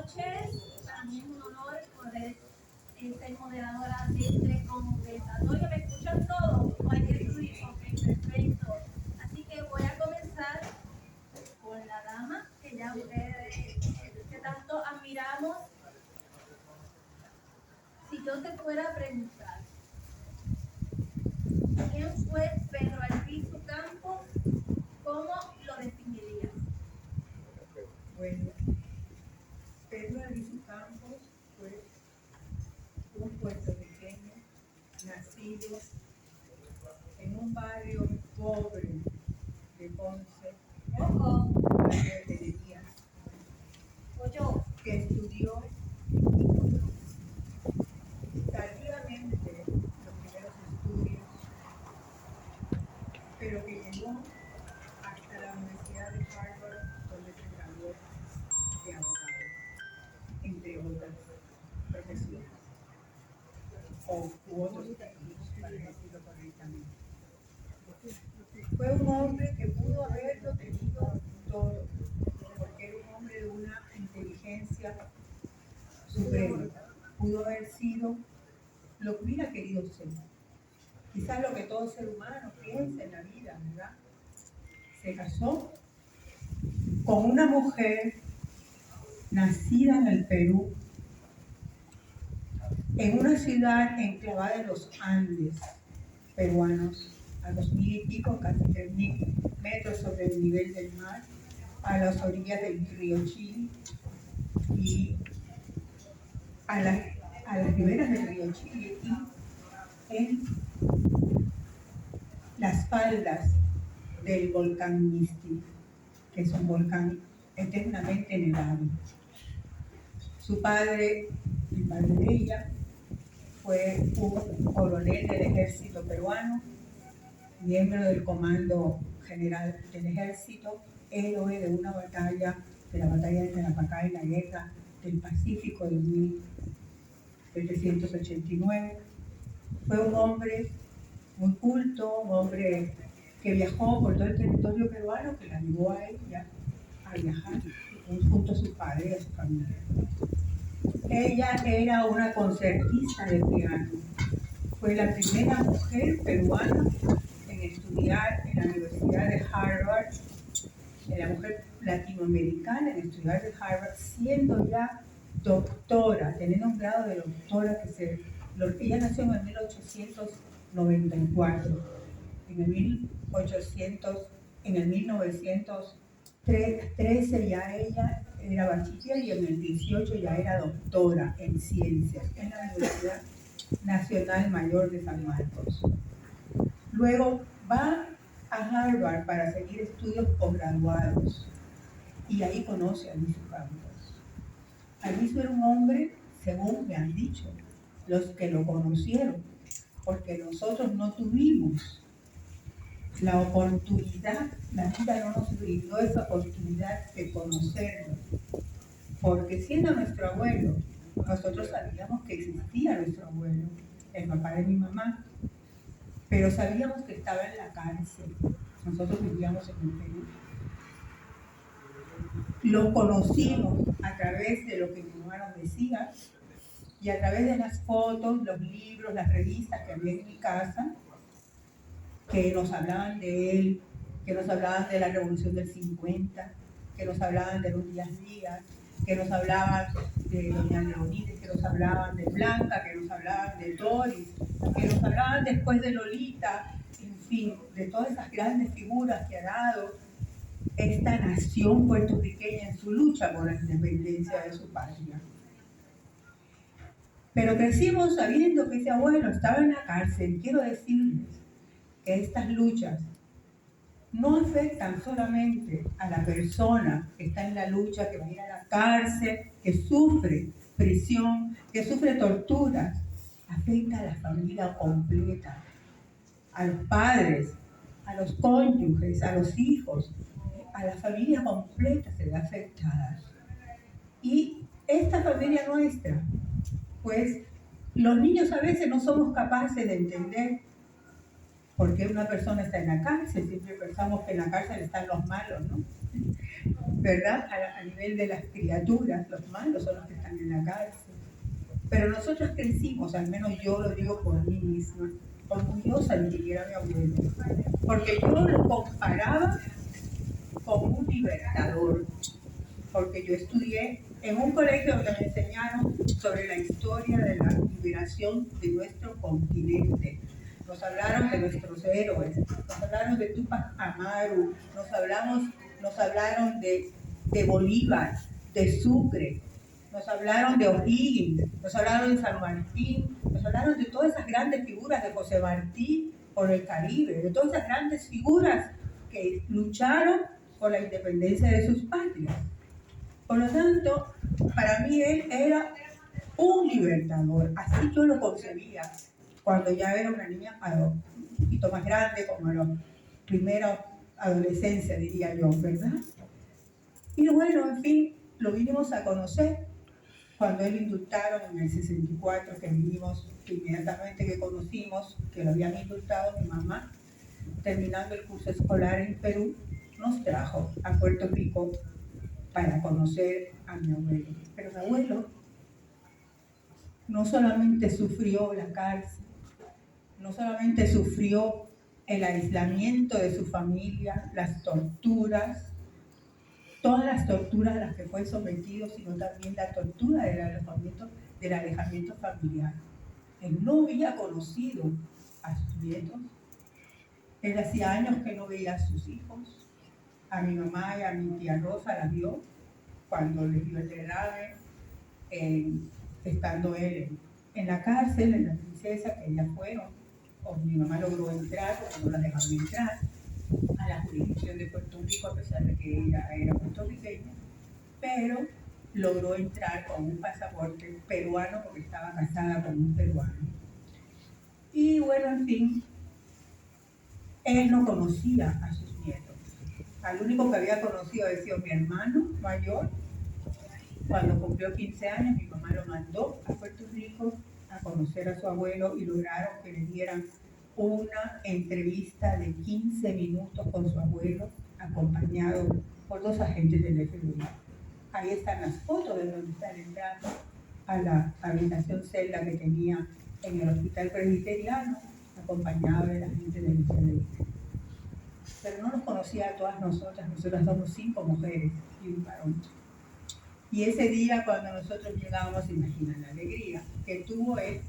noches. Para mí es un honor poder ser moderadora de este conversatorio. ¿Me escuchan todos? Ok, perfecto. Así que voy a comenzar con la dama que ya ustedes que tanto admiramos. Si yo te fuera a preguntar, ¿quién fue Pedro Albizu Campos? ¿Cómo lo definirías? Bueno, Pedro Albizu Campos fue un puertorriqueño nacido en un barrio pobre de Ponce, barrio de Tellería, que estudió tardíamente los primeros estudios, pero que llegó hasta la Universidad de Harvard, donde se graduó de abogado, entre otras profesiones, u otros títulos, para decirlo correctamente. Fue un hombre que pudo haberlo tenido todo, porque era un hombre de una inteligencia suprema. Pudo haber sido lo que hubiera querido ser. Quizás lo que todo ser humano piensa en la vida, ¿verdad? Se casó con una mujer nacida en el Perú, en una ciudad enclavada en los Andes peruanos, a 2.000 y pico, casi 3.000 metros sobre el nivel del mar, a las orillas del río Chili y a las riberas del río Chili y en las faldas del volcán Misti, que es un volcán eternamente nevado. Su padre, el padre de ella, fue un coronel del ejército peruano, miembro del comando general del ejército, héroe de una batalla, de la batalla de Tarapacá y la guerra del Pacífico de 1789. Fue un hombre muy culto, un hombre que viajó por todo el territorio peruano, que la llevó a ella a viajar junto a su padre y a su familia. Ella era una concertista de piano. Fue la primera mujer peruana en estudiar en la Universidad de Harvard, la mujer latinoamericana en estudiar en Harvard, siendo ya doctora, teniendo un grado de doctora ella nació en el 1894. En el 1913 ya ella era bachiller y en el 18 ya era doctora en ciencias en la Universidad Nacional Mayor de San Marcos. Luego va a Harvard para seguir estudios posgraduados y ahí conoce a Albizu Campos. Albizu era un hombre, según me han dicho los que lo conocieron, porque nosotros no tuvimos la oportunidad, la vida no nos brindó esa oportunidad de conocerlo, porque siendo nuestro abuelo, nosotros sabíamos que existía nuestro abuelo, el papá de mi mamá, pero sabíamos que estaba en la cárcel. Nosotros vivíamos en el Perú. Lo conocimos a través de lo que mi mamá nos decía y a través de las fotos, los libros, las revistas que había en mi casa, que nos hablaban de él, que nos hablaban de la Revolución del 50, que nos hablaban de los Díaz Díaz, que nos hablaban de doña Leonides, que nos hablaban de Blanca, que nos hablaban de Doris, que nos hablaban después de Lolita, en fin, de todas esas grandes figuras que ha dado esta nación puertorriqueña en su lucha por la independencia de su patria. Pero crecimos sabiendo que ese abuelo estaba en la cárcel. Quiero decirles que estas luchas no afectan solamente a la persona que está en la lucha, que va a ir a la cárcel, que sufre prisión, que sufre torturas. Afecta a la familia completa, a los padres, a los cónyuges, a los hijos, a la familia completa se ve afectada. Y esta familia nuestra, pues los niños a veces no somos capaces de entender por qué una persona está en la cárcel. Siempre pensamos que en la cárcel están los malos, ¿no? ¿verdad? A nivel de las criaturas, los malos son los que están en la cárcel. Pero nosotros crecimos, al menos yo lo digo por mí misma, orgullosa de que era mi abuelo, porque yo lo comparaba con un libertador, porque yo estudié en un colegio donde me enseñaron sobre la historia de la liberación de nuestro continente. Nos hablaron de nuestros héroes, nos hablaron de Tupac Amaru, nos hablaron de Bolívar, de Sucre, nos hablaron de O'Higgins, nos hablaron de San Martín, nos hablaron de todas esas grandes figuras de José Martí por el Caribe, de todas esas grandes figuras que lucharon por la independencia de sus patrias. Por lo tanto, para mí él era un libertador, así yo lo concebía cuando ya era una niña un poquito más grande, como en los primeros adolescencia, diría yo, ¿verdad? Y bueno, en fin, lo vinimos a conocer cuando él indultaron en el 64, que vinimos inmediatamente que conocimos que lo habían indultado. Mi mamá, terminando el curso escolar en Perú, nos trajo a Puerto Rico para conocer a mi abuelo. Pero mi abuelo no solamente sufrió la cárcel, no solamente sufrió el aislamiento de su familia, las torturas, todas las torturas a las que fue sometido, sino también la tortura del alejamiento familiar. Él no había conocido a sus nietos. Él hacía años que no veía a sus hijos. A mi mamá y a mi tía Rosa la vio cuando le dio el derrame, estando él en la cárcel, en la princesa, que ellas fueron, o mi mamá logró entrar, porque no la dejaron entrar a la jurisdicción de Puerto Rico, a pesar de que ella era puertorriqueña, pero logró entrar con un pasaporte peruano porque estaba casada con un peruano. Y bueno, en fin, él no conocía a sus nietos. Al único que había conocido había sido mi hermano mayor. Cuando cumplió 15 años, mi mamá lo mandó a Puerto Rico a conocer a su abuelo y lograron que le dieran una entrevista de 15 minutos con su abuelo, acompañado por 2 agentes del FBI. Ahí están las fotos de donde están entrando a la habitación celda que tenía en el hospital presbiteriano, acompañado de la gente del FBI. Pero no nos conocía a todas nosotras somos 5 mujeres y un varón. Y ese día, cuando nosotros llegamos, imaginan la alegría que tuvo él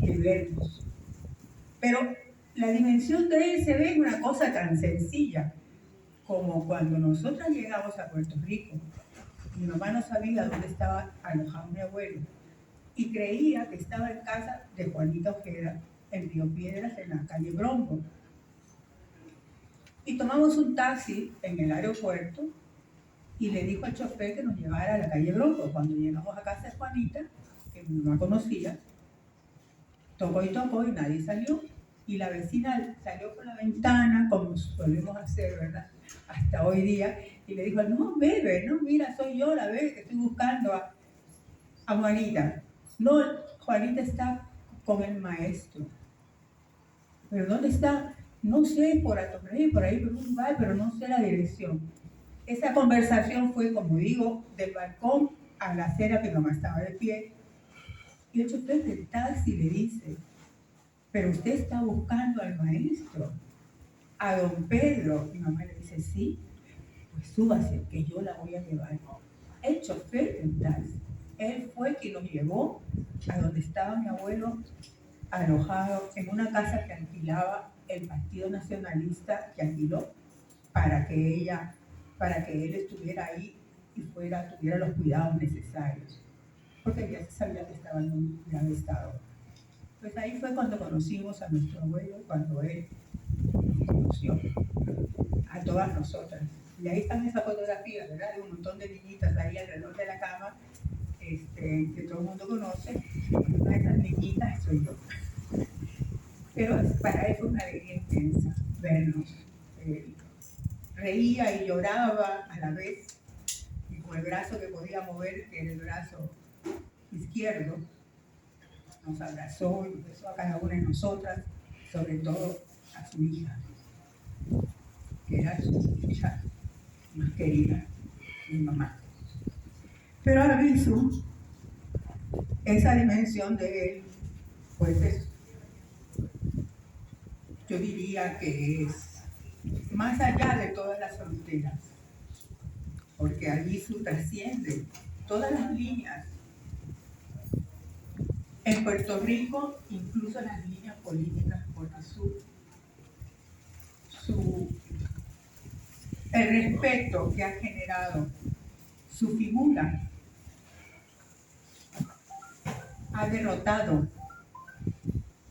de vernos. Pero la dimensión de él se ve en una cosa tan sencilla como cuando nosotros llegamos a Puerto Rico. Mi mamá no sabía dónde estaba alojado mi abuelo y creía que estaba en casa de Juanita Ojeda, en Río Piedras, en la calle Bronco. Y tomamos un taxi en el aeropuerto y le dijo al chofer que nos llevara a la calle Bronco. Cuando llegamos a casa de Juanita, que mi mamá conocía, tocó y nadie salió. Y la vecina salió por la ventana, como solemos hacer, ¿verdad? Hasta hoy día, y le dijo, no, bebe, no, mira, soy yo la bebé que estoy buscando a Juanita. No, Juanita está con el maestro. ¿Pero dónde está? No sé, por ahí, por un lugar, pero no sé la dirección. Esa conversación fue, como digo, del balcón a la acera, que mamá estaba de pie. Y el chofer del taxi le dice, pero usted está buscando al maestro, a don Pedro. Mi mamá le dice, sí, pues súbase, que yo la voy a llevar. El chofer del taxi, él fue quien nos llevó a donde estaba mi abuelo alojado en una casa que alquilaba el Partido Nacionalista, que alquiló para que él estuviera ahí y tuviera los cuidados necesarios, porque ya se sabía que estaba en un grave estado. Pues ahí fue cuando conocimos a nuestro abuelo, cuando él conoció a todas nosotras. Y ahí están esas fotografías, ¿verdad? De un montón de niñitas ahí alrededor de la cama, que todo el mundo conoce. Una de esas niñitas soy yo. Pero para él fue una alegría intensa vernos. Reía y lloraba a la vez, y con el brazo que podía mover, que era el brazo izquierdo, nos abrazó y besó a cada una de nosotras, sobre todo a su hija, que era su hija más querida. mi mamá. Pero Albizu, esa dimensión de él, pues yo diría que es más allá de todas las fronteras, porque Albizu trasciende todas las líneas. En Puerto Rico, incluso las líneas políticas, porque el respeto que ha generado su figura ha derrotado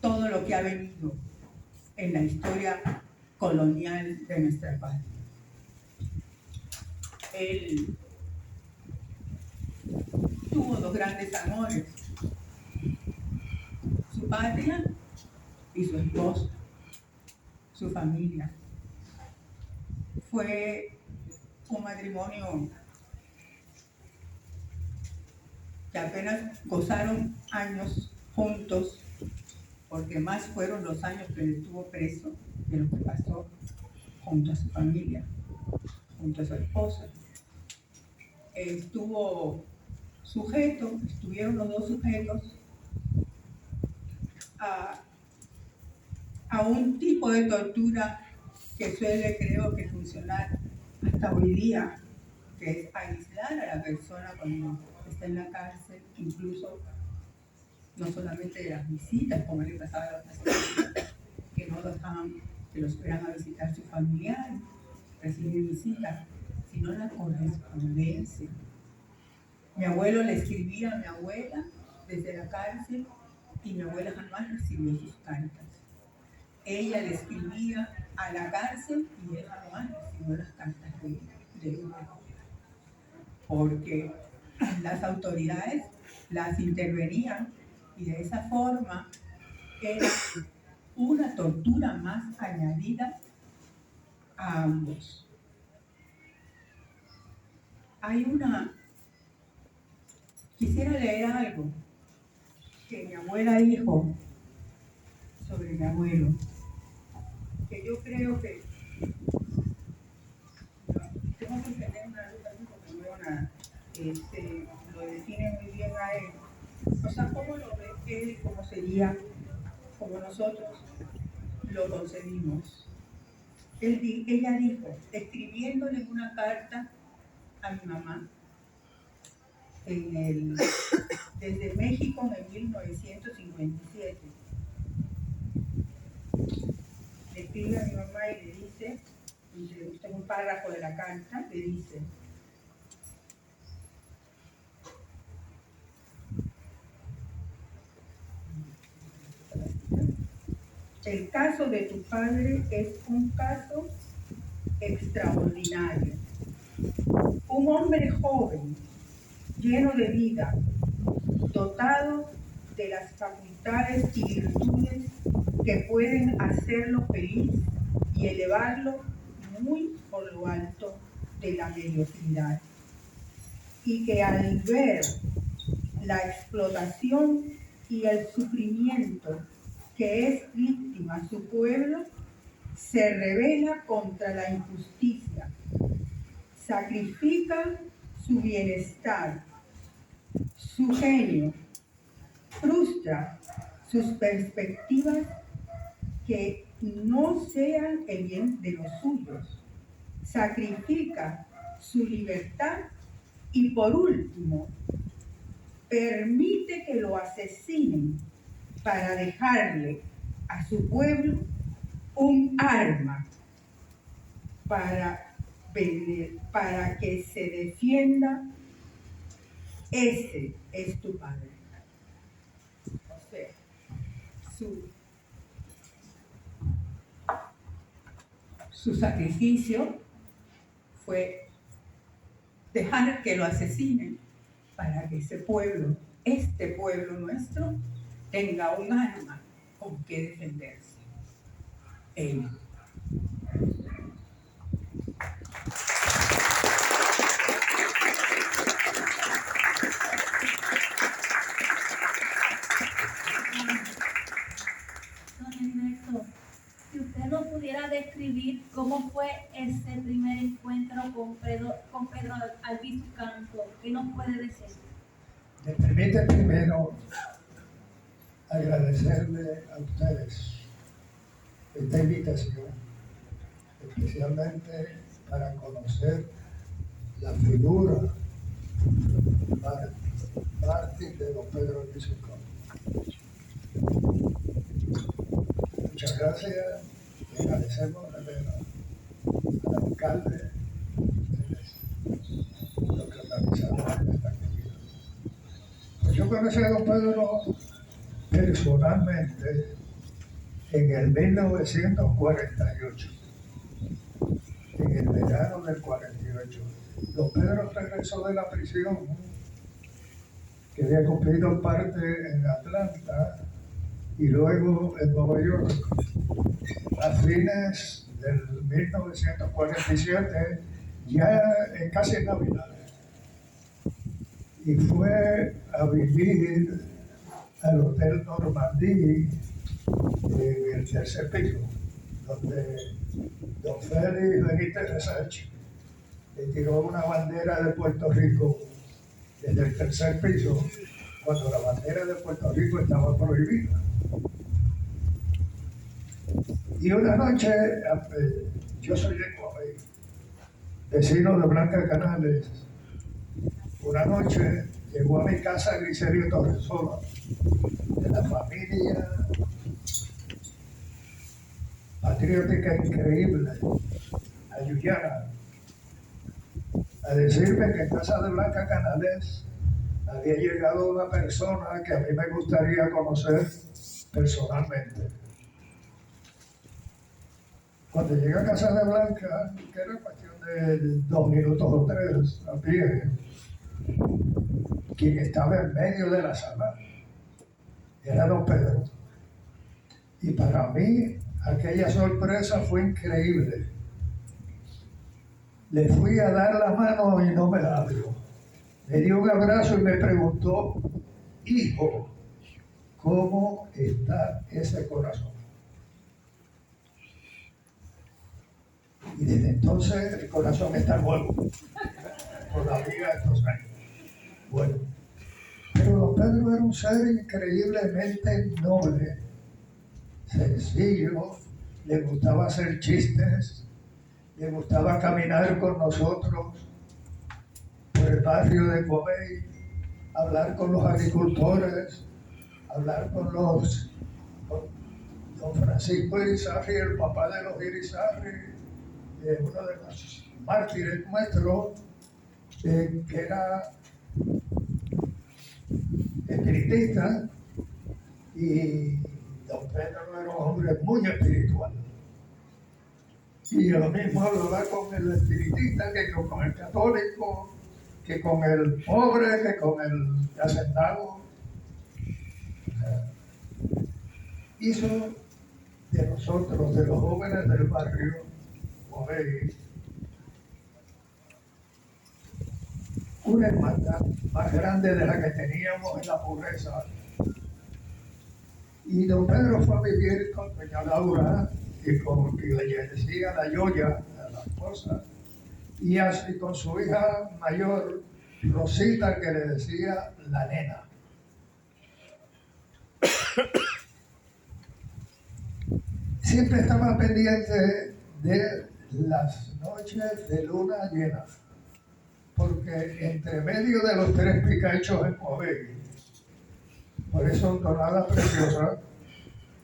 todo lo que ha venido en la historia colonial de nuestra patria. Él tuvo dos grandes amores, su patria y su esposa, su familia. Fue un matrimonio que apenas gozaron años juntos, porque más fueron los años que él estuvo preso de lo que pasó junto a su familia, junto a su esposa. Estuvieron los dos sujetos a un tipo de tortura que suele, creo que, funcionar hasta hoy día, que es aislar a la persona cuando está en la cárcel, incluso no solamente de las visitas, como le pasaba a los pacientes, que no dejaban que los fueran a visitar sus familiares, recibir visitas, sino la correspondencia. Mi abuelo le escribía a mi abuela desde la cárcel y mi abuela jamás recibió sus cartas. Ella le escribía a la cárcel y él jamás recibió las cartas de ella, porque las autoridades las intervenían y de esa forma era una tortura más añadida a ambos. Quisiera leer algo que mi abuela dijo sobre mi abuelo, que yo creo que tengo que tener una lucha porque no veo nada. Lo define muy bien a él. O sea, cómo lo ve él, cómo sería, como nosotros lo concebimos. Ella dijo, escribiéndole una carta a mi mamá desde México en 1957. Le escribe a mi mamá y le dice, en un párrafo de la carta, le dice: el caso de tu padre es un caso extraordinario. Un hombre joven, lleno de vida, dotado de las facultades y virtudes que pueden hacerlo feliz y elevarlo muy por lo alto de la mediocridad. Y que al ver la explotación y el sufrimiento que es víctima su pueblo, se rebela contra la injusticia, sacrifica su bienestar, su genio, frustra sus perspectivas que no sean el bien de los suyos, sacrifica su libertad y, por último, permite que lo asesinen para dejarle a su pueblo un arma para que se defienda. Ese es tu padre. O sea, su sacrificio fue dejar que lo asesinen para que ese pueblo, este pueblo nuestro, tenga un arma con que defenderse. Él. Don Ernesto, si usted nos pudiera describir cómo fue ese primer encuentro tema con Pedro Albizu Canto. ¿Qué nos puede decir? Me permite primero agradecerle a ustedes esta invitación, especialmente para conocer la figura Martín de don Pedro Albizu Canto. Muchas gracias y agradecemos al alcalde lo que organizaron esta actividad. Pues yo conocí a don Pedro personalmente en el 1948, en el verano del 48. Don Pedro regresó de la prisión, que había cumplido parte en Atlanta y luego en Nueva York. A fines del 1947, ya en casi Navidad, y fue a vivir al Hotel Normandie en el tercer piso, donde don Félix Benítez Research le tiró una bandera de Puerto Rico desde el tercer piso, cuando la bandera de Puerto Rico estaba prohibida. Y una noche, yo soy de Coabey, vecino de Blanca Canales. Una noche llegó a mi casa Griselio Torresola, de la familia patriótica increíble, ayuyana, a decirme que en casa de Blanca Canales había llegado una persona que a mí me gustaría conocer personalmente. Cuando llegué a casa de Blanca, que era cuestión de 2 minutos o 3 a pie, quien estaba en medio de la sala era don Pedro. Y para mí aquella sorpresa fue increíble. Le fui a dar la mano y no me la dio. Me dio un abrazo y me preguntó: hijo, ¿cómo está ese corazón? Y desde entonces el corazón está nuevo, todavía estos años. Bueno, pero don Pedro era un ser increíblemente noble, sencillo, le gustaba hacer chistes, le gustaba caminar con nosotros por el barrio de Coabey, hablar con los agricultores, hablar con don Francisco Irizarry, el papá de los Irizarry, uno de los mártires nuestros, que era espiritista, y don Pedro era un hombre muy espiritual. Y lo mismo hablaba con el espiritista que con el católico, que con el pobre, que con el hacendado. Hizo de nosotros, de los jóvenes del barrio Coabey, una hermandad más grande de la que teníamos en la pobreza. Y don Pedro fue a vivir con doña Laura y con que le decía la Yoya, a la esposa, y así con su hija mayor, Rosita, que le decía la nena. Siempre estaba pendiente de las noches de luna llena, porque entre medio de los 3 picachos en Coabey, por eso Donada Preciosa,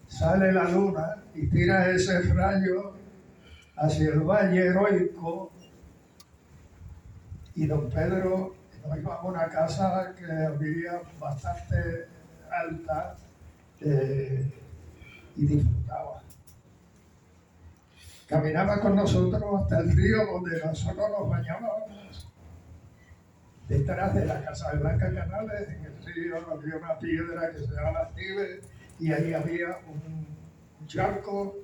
sale la luna y tira ese rayo hacia el valle heroico, y don Pedro nos iba a una casa que había bastante alta y disfrutaba. Caminaba con nosotros hasta el río donde nosotros nos bañábamos. Detrás de la casa de Blanca Canales, en el río, había una piedra que se llama Tibe, y ahí había un charco,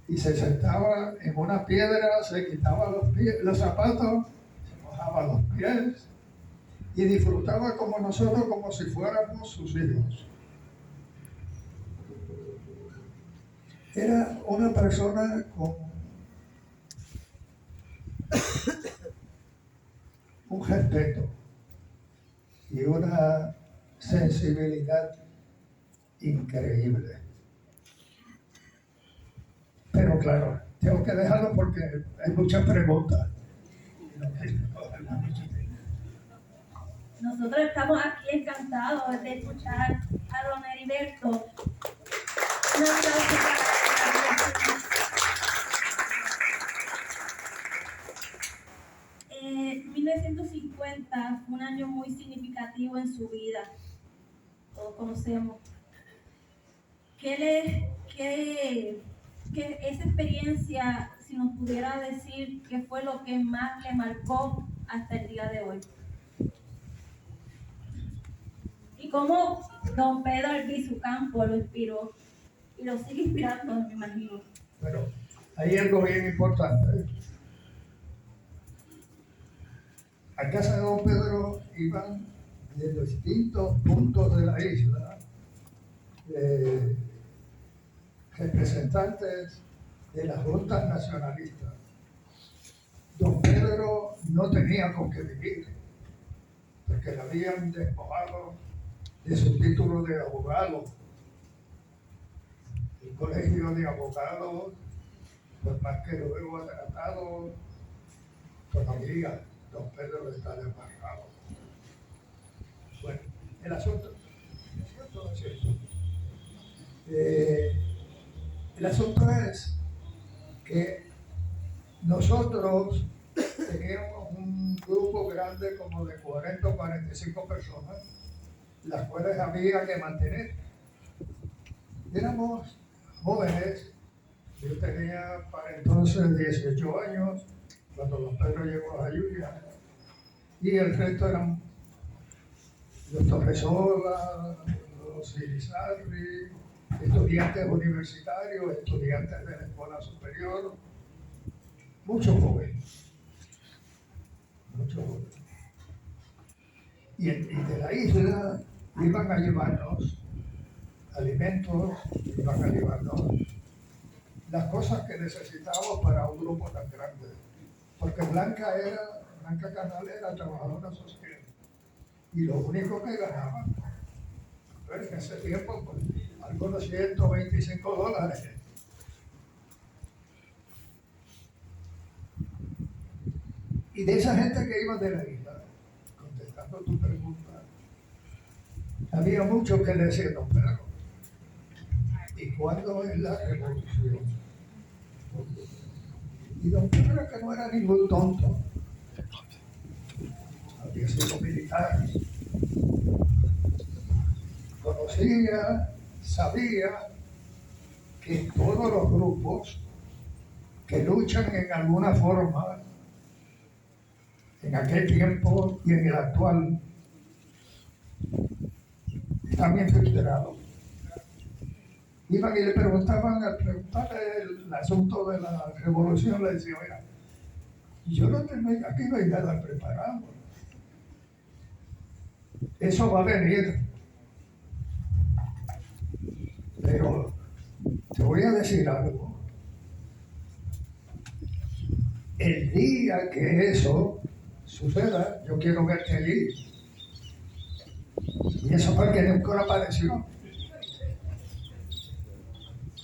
y se sentaba en una piedra, se quitaba los zapatos, se mojaba los pies y disfrutaba como nosotros, como si fuéramos sus hijos. Era una persona con un respeto y una sensibilidad increíble. Pero claro, tengo que dejarlo porque hay muchas preguntas. Nosotros estamos aquí encantados de escuchar a don Heriberto. Un aplauso para él. 1950 fue un año muy significativo en su vida. Todos conocemos. ¿Qué esa experiencia, si nos pudiera decir qué fue lo que más le marcó hasta el día de hoy? Y cómo don Pedro Albizu Campos lo inspiró y lo sigue inspirando, me imagino. Bueno, hay algo bien importante. A casa de don Pedro iban de distintos puntos de la isla representantes de las juntas nacionalistas. Don Pedro no tenía con qué vivir, porque le habían despojado de su título de abogado. El colegio de abogados, por más que luego ha tratado, todavía don Pedro está desbarrado. Bueno, el asunto es cierto. El asunto es que nosotros teníamos un grupo grande como de 40 o 45 personas, las cuales había que mantener. Éramos jóvenes, yo tenía para entonces 18 años, cuando don Pedro llegó a Jayuya, y el resto eran los Torresola, los Irizarry, estudiantes universitarios, estudiantes de la escuela superior, muchos jóvenes. Y de la isla iban a llevarnos alimentos, iban a llevarnos las cosas que necesitábamos para un grupo tan grande. Porque Blanca Canal era trabajadora social. Y lo único que ganaba, en ese tiempo, pues, algunos $125. Y de esa gente que iba de la isla, contestando tu pregunta, había muchos que le decían, don Pedro, ¿y cuándo es la revolución? Y don Pedro, que no era ningún tonto, había sido militar, conocía, sabía que todos los grupos que luchan en alguna forma, en aquel tiempo y en el actual, están bien filtrados. Iban y le preguntaban, al preguntarle el asunto de la revolución, le decía, oiga, yo no tengo, aquí no hay nada preparado. Eso va a venir. Pero te voy a decir algo. El día que eso suceda, yo quiero verte allí. Y eso fue que nunca apareció.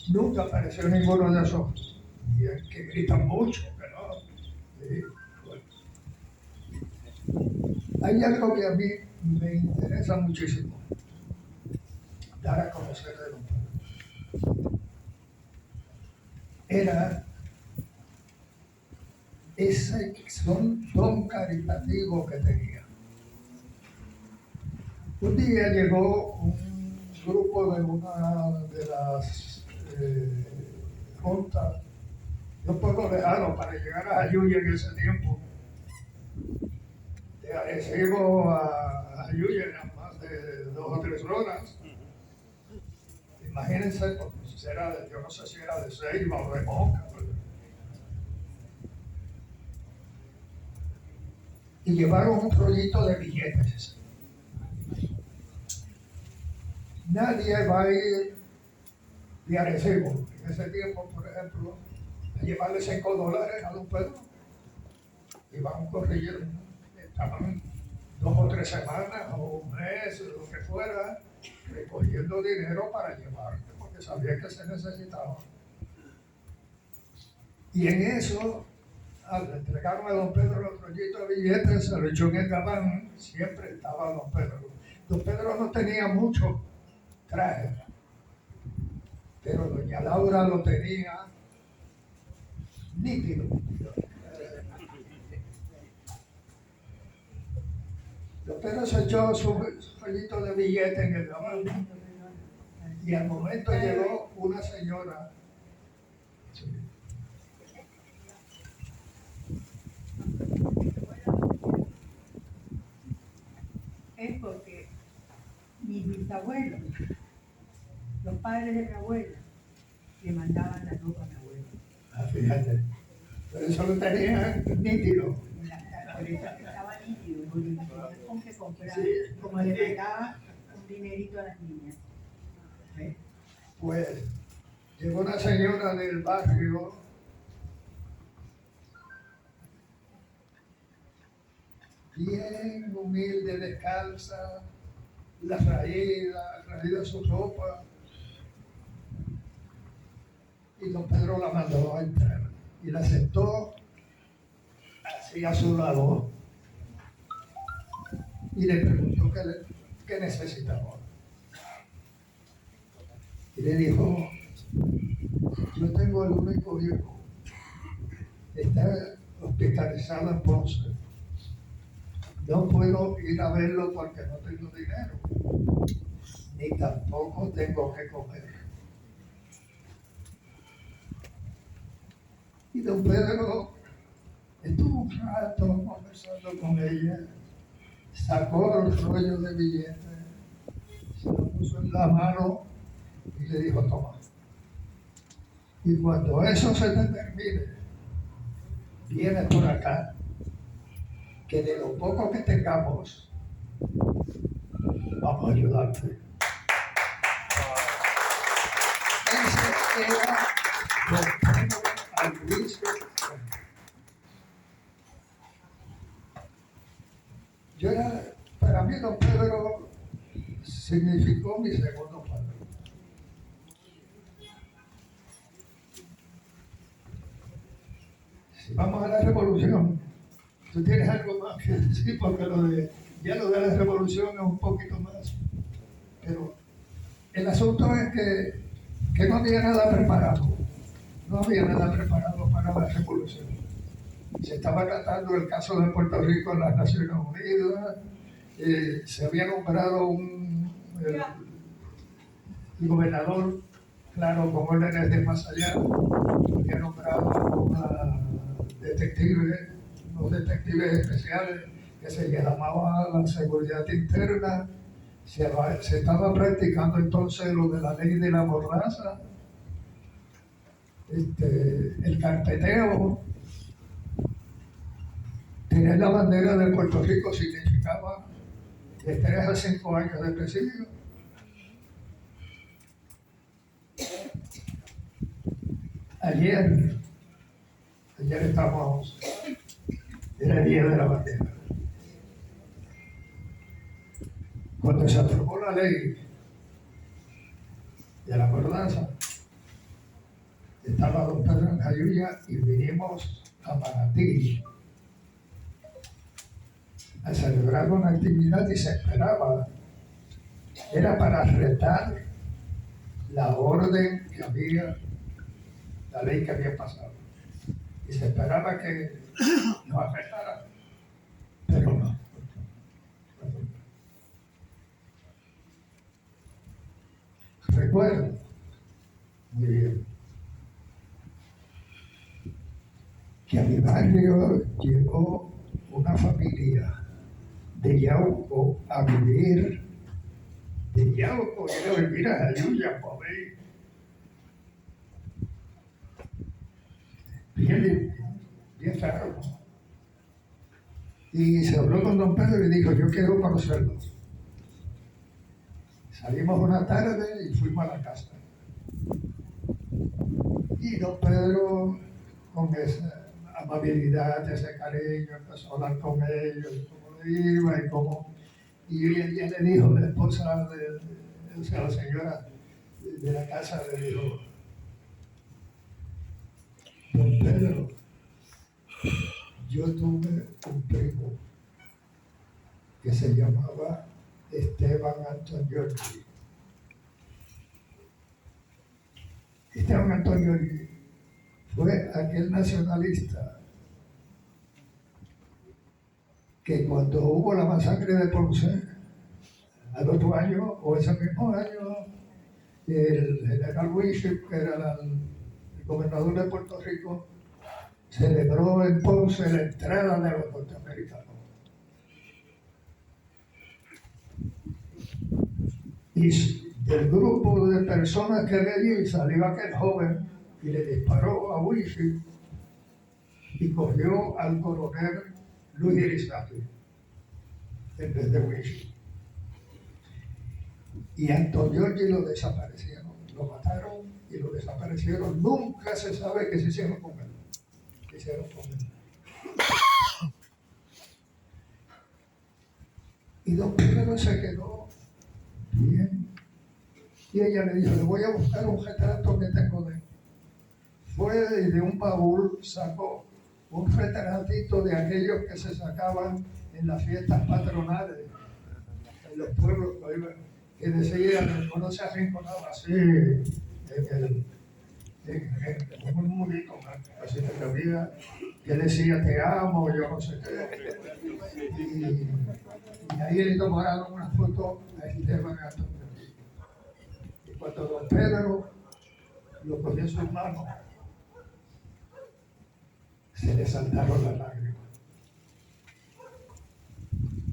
Nunca apareció ninguno de esos. Y es que gritan mucho, pero sí, bueno. Hay algo que a mí me interesa muchísimo. Dar a conocer de don Pedro. Era ese don caritativo que tenía. Un día llegó un grupo de una de las juntas, no puedo dejarlo para llegar a Jayuya en ese tiempo. De Arecibo a Jayuya eran más de 2 o 3 horas. Imagínense, pues, yo no sé si era de Ceiba o de Moca. Y llevaron un rollito de billetes. Nadie va a ir de Arecibo en ese tiempo, por ejemplo, a llevarle $5 a don Pedro. iban corriendo, estaban 2 o 3 semanas o un mes, lo que fuera, recogiendo dinero para llevarte, porque sabía que se necesitaba. Y en eso, al entregarme a don Pedro los rollitos de billetes, se lo echó en el gabán, siempre estaba don Pedro. Don Pedro no tenía mucho traje, pero doña Laura lo tenía nítido. Don Pedro se echó su rollito de billetes en el gabán y al momento llegó una señora. Es porque mis bisabuelos, los padres de mi abuela, le mandaban la ropa a mi abuela. Fíjate, pero eso lo tenía nítido. Por eso estaba nítido, porque me tenía con que comprar, Sí. como le mandaba un dinerito a las niñas. ¿Ves? Pues llegó una señora del barrio bien humilde, descalza, raída su ropa, y don Pedro la mandó a entrar y la aceptó así a su lado y le preguntó qué necesitaba. Y le dijo: yo tengo el único hijo, está hospitalizado en Ponce, no puedo ir a verlo porque no tengo dinero, ni tampoco tengo que comer. Y don Pedro estuvo un rato conversando con ella, sacó el rollo de billetes, se lo puso en la mano y le dijo: toma. Y cuando eso se te termine, vienes por acá, que de lo poco que tengamos, vamos a ayudarte. Ese era don Pedro Alviso. Para mí don Pedro significó mi segundo padre. Si vamos a la revolución, tú tienes algo más que decir, porque ya lo de la revolución es un poquito más. Pero el asunto es que no había nada preparado. No había nada preparado para la revolución. Se estaba tratando el caso de Puerto Rico en las Naciones Unidas. Se había nombrado el gobernador, claro, con órdenes de más allá. Había nombrado unos detectives especiales que se llamaba la seguridad interna. Se estaba practicando entonces lo de la ley de la mordaza, el carpeteo. Tener la bandera de Puerto Rico significaba de 3 a 5 años de presidio. Ayer estamos, era el día de la bandera. Cuando se aprobó la ley de la mordaza, estaba don Pedro en Jayuya y vinimos a Manatí a celebrar una actividad y se esperaba, era para retar la orden que había, la ley que había pasado. Y se esperaba que nos afectara, pero no. Recuerdo muy bien que a mi barrio llegó una familia de Yauco a vivir, de Yauco ir a vivir a Jayuya, pobre. Bien raro. Y se habló con don Pedro y dijo: yo quiero conocerlos. Salimos una tarde y fuimos a la casa. Y don Pedro, con esa amabilidad, ese cariño, empezó a hablar con ellos, cómo le iba y cómo. Y ella le dijo, la esposa o sea, la señora de la casa le dijo, don Pedro, yo tuve un primo que se llamaba Esteban Antonioli. Esteban Antonioli fue aquel nacionalista que cuando hubo la masacre de Ponce, al otro año o ese mismo año, el general Winship, que era el gobernador de Puerto Rico, celebró en Ponce la entrada de los norteamericanos. Y del grupo de personas que había allí salió aquel joven y le disparó a Winship y cogió al coronel Luis Irizarry en vez de Winship. Y Antonioli lo desaparecieron, lo mataron y lo desaparecieron. Nunca se sabe qué se hicieron con él. ¿Qué hicieron con él? Y don Pedro se quedó bien. Y ella le dijo, le voy a buscar un retrato que tengo de él. Fue y de un baúl sacó un retratito de aquellos que se sacaban en las fiestas patronales, en los pueblos que decían, uno se arrinconaba así, en un murito, así que había, que decía te amo, yo no sé qué. Y ahí le tomaron una foto a Esteban Antonioli. Y cuando don Pedro lo cogió en sus manos, se le saltaron las lágrimas.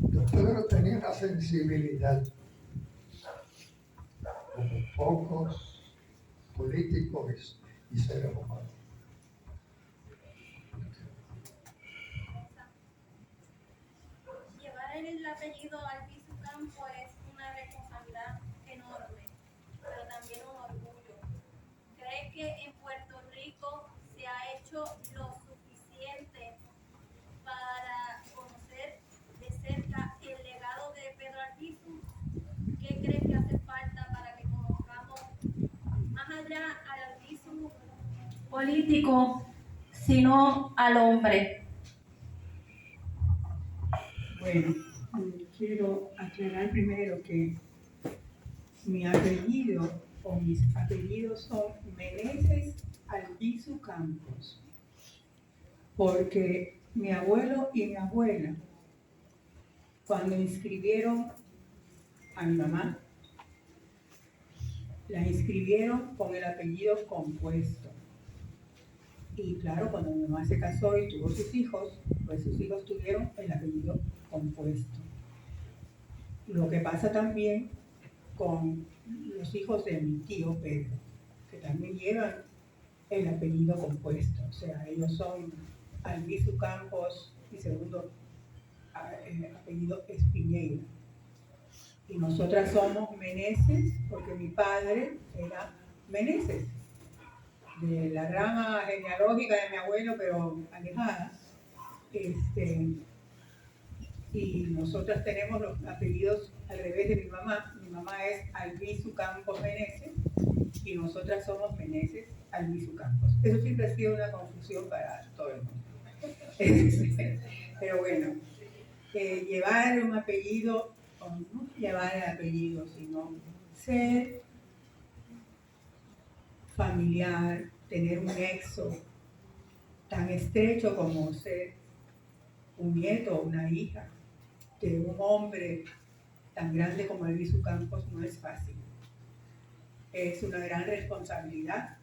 Don Pedro tenía una sensibilidad como pocos políticos y seres humanos. Llevar el apellido Albizu Campos es una responsabilidad enorme, pero también un orgullo. ¿Cree que en Puerto Rico se ha hecho lo suficiente para conocer de cerca el legado de Pedro Albizu? ¿Qué cree que hace falta para que conozcamos más allá al Albizu político, sino al hombre? Bueno, quiero aclarar primero que mi apellido o mis apellidos son Meneses Albizu Campos, porque mi abuelo y mi abuela, cuando inscribieron a mi mamá, la inscribieron con el apellido compuesto. Y claro, cuando mi mamá se casó y tuvo sus hijos, pues sus hijos tuvieron el apellido compuesto. Lo que pasa también con los hijos de mi tío Pedro, que también llevan el apellido compuesto. O sea, ellos son Albizu Campos y segundo apellido es Piñeiro. Y nosotras somos Meneses porque mi padre era Meneses, de la rama genealógica de mi abuelo, pero alejada. Y nosotras tenemos los apellidos al revés de mi mamá. Mi mamá es Albizu Campos Meneses y nosotras somos Meneses Albizu Campos. Eso siempre ha sido una confusión para todo el mundo. Pero bueno, llevar un apellido, o no llevar el apellido, sino ser familiar, tener un nexo tan estrecho como ser un nieto o una hija de un hombre tan grande como Albizu Campos no es fácil. Es una gran responsabilidad,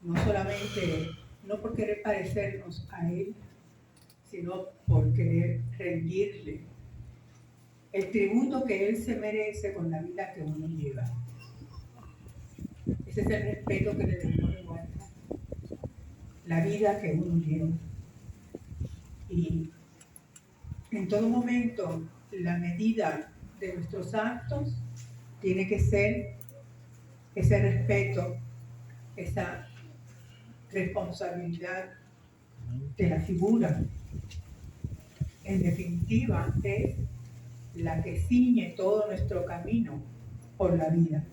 no solamente, no por querer parecernos a él, sino por querer rendirle el tributo que él se merece con la vida que uno lleva. Ese es el respeto que le debemos de guardar, la vida que uno lleva. Y en todo momento, la medida de nuestros actos tiene que ser ese respeto, esa responsabilidad de la figura. En definitiva, es la que ciñe todo nuestro camino por la vida,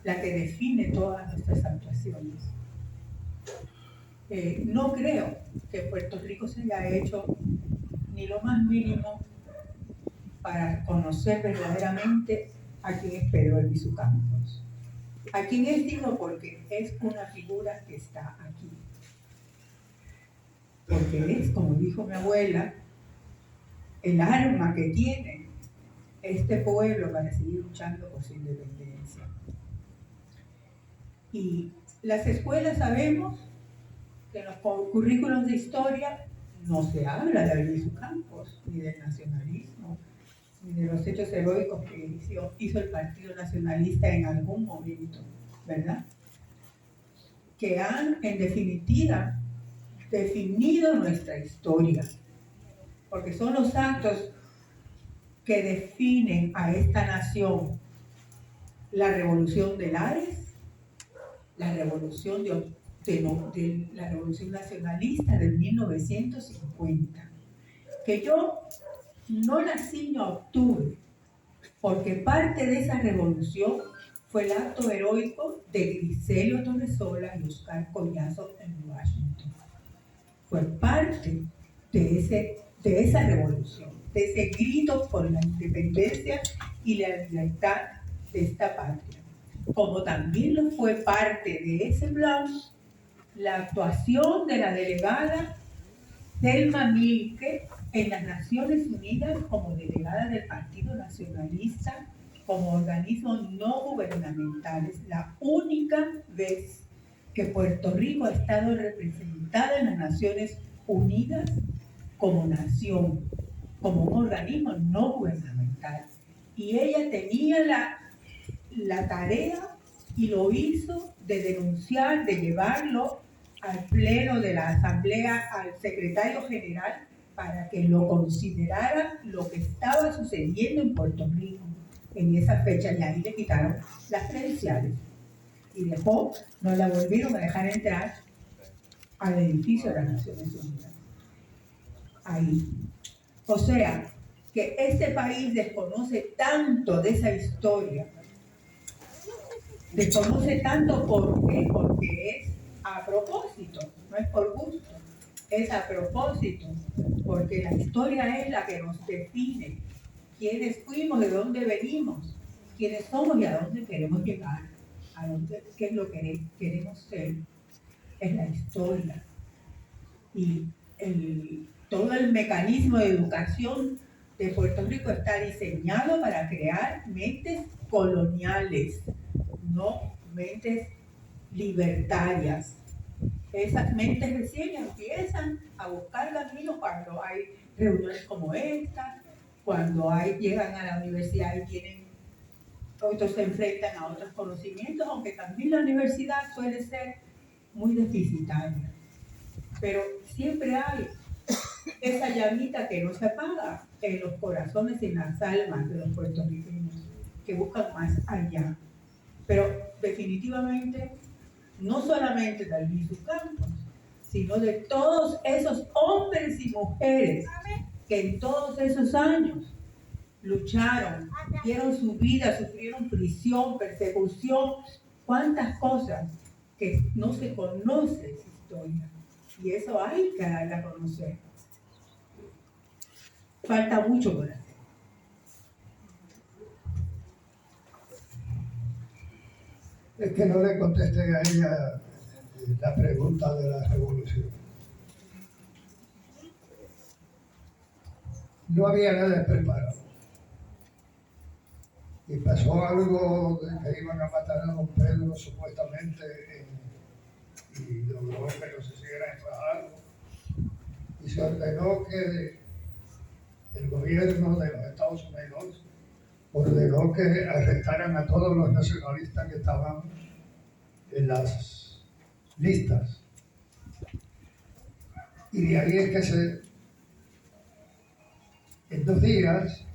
la que define todas nuestras actuaciones. No creo que Puerto Rico se haya hecho ni lo más mínimo para conocer verdaderamente a quién es Pedro Albizu Campos. A quién es, digo, porque es una figura que está aquí. Porque es, como dijo mi abuela, el arma que tiene este pueblo para seguir luchando por su independencia. Y las escuelas sabemos que en los currículos de historia no se habla de Albizu Campos, ni del nacionalismo, ni de los hechos heroicos que hizo el Partido Nacionalista en algún momento, ¿verdad? Que han, en definitiva, definido nuestra historia, porque son los actos que definen a esta nación: la revolución de Lares, la revolución la revolución nacionalista de 1950, que yo no la ciño a octubre, porque parte de esa revolución fue el acto heroico de Griselio Torresola y Oscar Collazo en Washington. Fue parte de esa revolución, de ese grito por la independencia y la libertad de esta patria. Como también lo fue parte de ese plan la actuación de la delegada Selma Milke en las Naciones Unidas como delegada del Partido Nacionalista, como organismos no gubernamentales, la única vez que Puerto Rico ha estado representada en las Naciones Unidas como nación, como un organismo no gubernamental. Y ella tenía la tarea, y lo hizo, de denunciar, de llevarlo al pleno de la Asamblea, al secretario general, para que lo considerara lo que estaba sucediendo en Puerto Rico en esa fecha. Y ahí le quitaron las credenciales y no la volvieron a dejar entrar al edificio de las Naciones Unidas. Ahí. O sea, que este país desconoce tanto de esa historia. Desconoce tanto. ¿Por qué? Porque es a propósito, no es por gusto, es a propósito, porque la historia es la que nos define quiénes fuimos, de dónde venimos, quiénes somos y a dónde queremos llegar, qué es lo que queremos ser. Es la historia. Y todo el mecanismo de educación de Puerto Rico está diseñado para crear mentes coloniales, no mentes libertarias. Esas mentes recién empiezan a buscar caminos cuando hay reuniones como esta, cuando llegan a la universidad y otros se enfrentan a otros conocimientos, aunque también la universidad suele ser muy deficitaria. Pero siempre hay esa llamita que no se apaga en los corazones y en las almas de los puertorriqueños, que buscan más allá. Pero definitivamente, no solamente de Albizu Campos, sino de todos esos hombres y mujeres que en todos esos años lucharon, dieron su vida, sufrieron prisión, persecución, cuántas cosas que no se conoce esa historia. Y eso hay que darla a conocer. Falta mucho por hacer. Es que no le contesté a ella la pregunta de la revolución. No había nada preparado. Y pasó algo de que iban a matar a don Pedro supuestamente y logró que no se siguiera enfadando. Y se ordenó que el gobierno de los Estados Unidos ordenó que arrestaran a todos los nacionalistas que estaban en las listas. Y de ahí es que en 2 días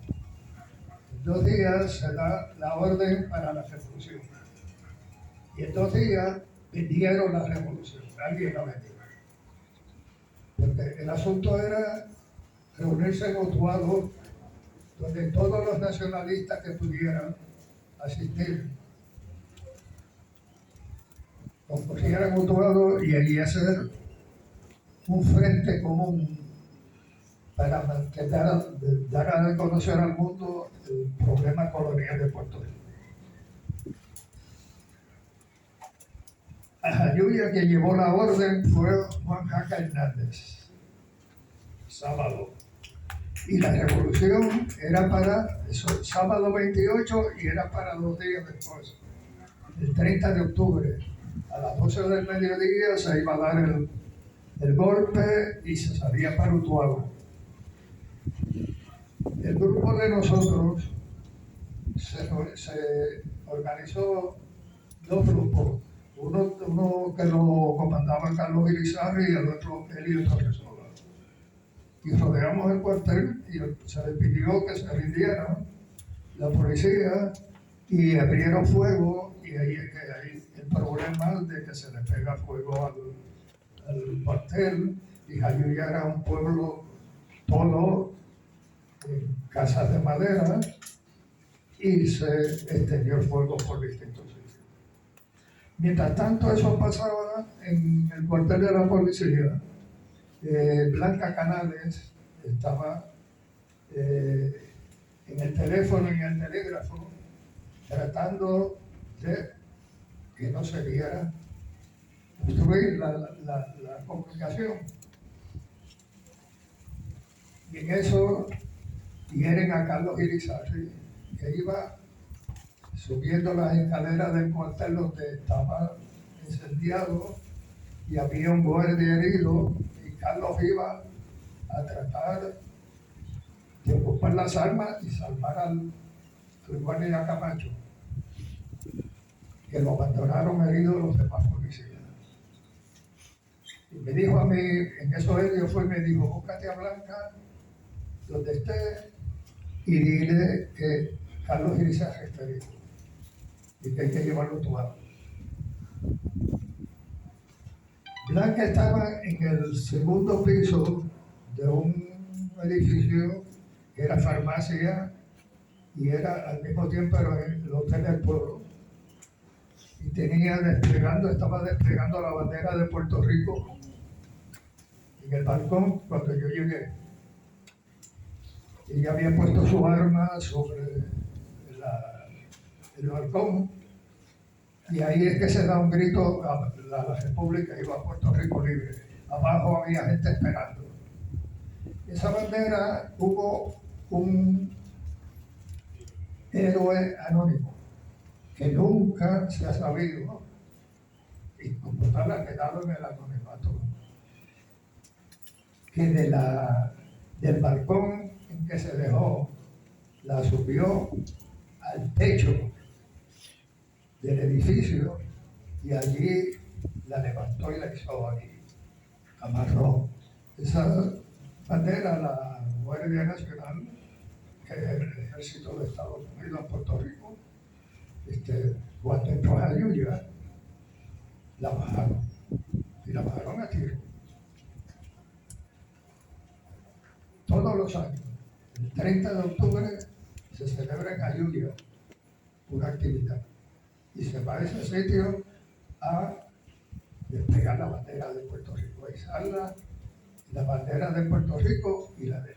se da la orden para la revolución. Y en 2 días vendieron la revolución, alguien la vendió. Porque el asunto era reunirse en Utuado, donde todos los nacionalistas que pudieran asistir concurrieran en Utuado y allí hacer un frente común para dar a conocer al mundo el problema colonial de Puerto Rico. A Jayuya, que llevó la orden, fue Juan Jaca Hernández, sábado. Y la revolución era para eso, sábado 28 y era para 2 días después. El 30 de octubre, a las 12 del mediodía, se iba a dar el golpe y se salía para Utuado. El grupo de nosotros se organizó 2 grupos. Uno que lo comandaba Carlos Irizarry y el otro Elio Torresola. Y rodeamos el cuartel y se les pidió que se rindieran la policía y abrieron fuego, y ahí es que hay el problema de que se le pega fuego al cuartel. Y Jayuya era un pueblo todo en casas de madera y se extendió el fuego por distintos sitios. Mientras tanto eso pasaba en el cuartel de la policía. Blanca Canales estaba en el teléfono y en el telégrafo tratando de que no se viera, obstruir la comunicación. Y en eso hieren a Carlos Irizarry, que iba subiendo las escaleras del cuartel donde estaba incendiado y había un guardia herido, y Carlos iba a tratar de ocupar las armas y salvar al guardia Camacho, que lo abandonaron herido los demás policías. Y me dijo a mí, en eso Elio fue y me dijo: búscate a Blanca donde esté y dile que Carlos Irizarry está herido y que hay que llevarlo tumbado. Blanca estaba en el segundo piso de un edificio que era farmacia y era al mismo tiempo el hotel del pueblo. Y estaba desplegando la bandera de Puerto Rico en el balcón cuando yo llegué. Ella había puesto su arma sobre el balcón, y ahí es que se da un grito: la República iba a Puerto Rico libre. Abajo había gente esperando. Esa bandera hubo un héroe anónimo que nunca se ha sabido, y como tal ha quedado en el anonimato, que del balcón en que se dejó, la subió al techo del edificio y allí la levantó y la hizo ahí, amarró. Esa bandera, la Guardia Nacional, que es el ejército de Estados Unidos en Puerto Rico, cuando entró a Jayuya, la bajaron, y la bajaron a tiro. Todos los años, el 30 de octubre, se celebra en Jayuya una actividad, y se va a ese sitio a desplegar la bandera de Puerto Rico, a izarla, la bandera de Puerto Rico y la de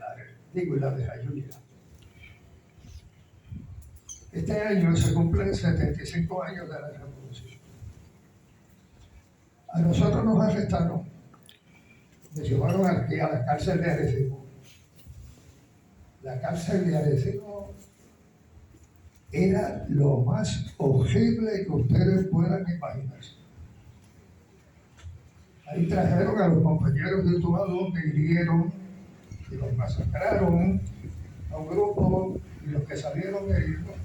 Jayuya. Este año se cumplen 75 años de la revolución. A nosotros nos arrestaron, nos llevaron aquí a la cárcel de Arecibo. La cárcel de Arecibo era lo más horrible que ustedes puedan imaginarse. Ahí trajeron a los compañeros de Utuado, que hirieron y los masacraron a un grupo, y los que salieron heridos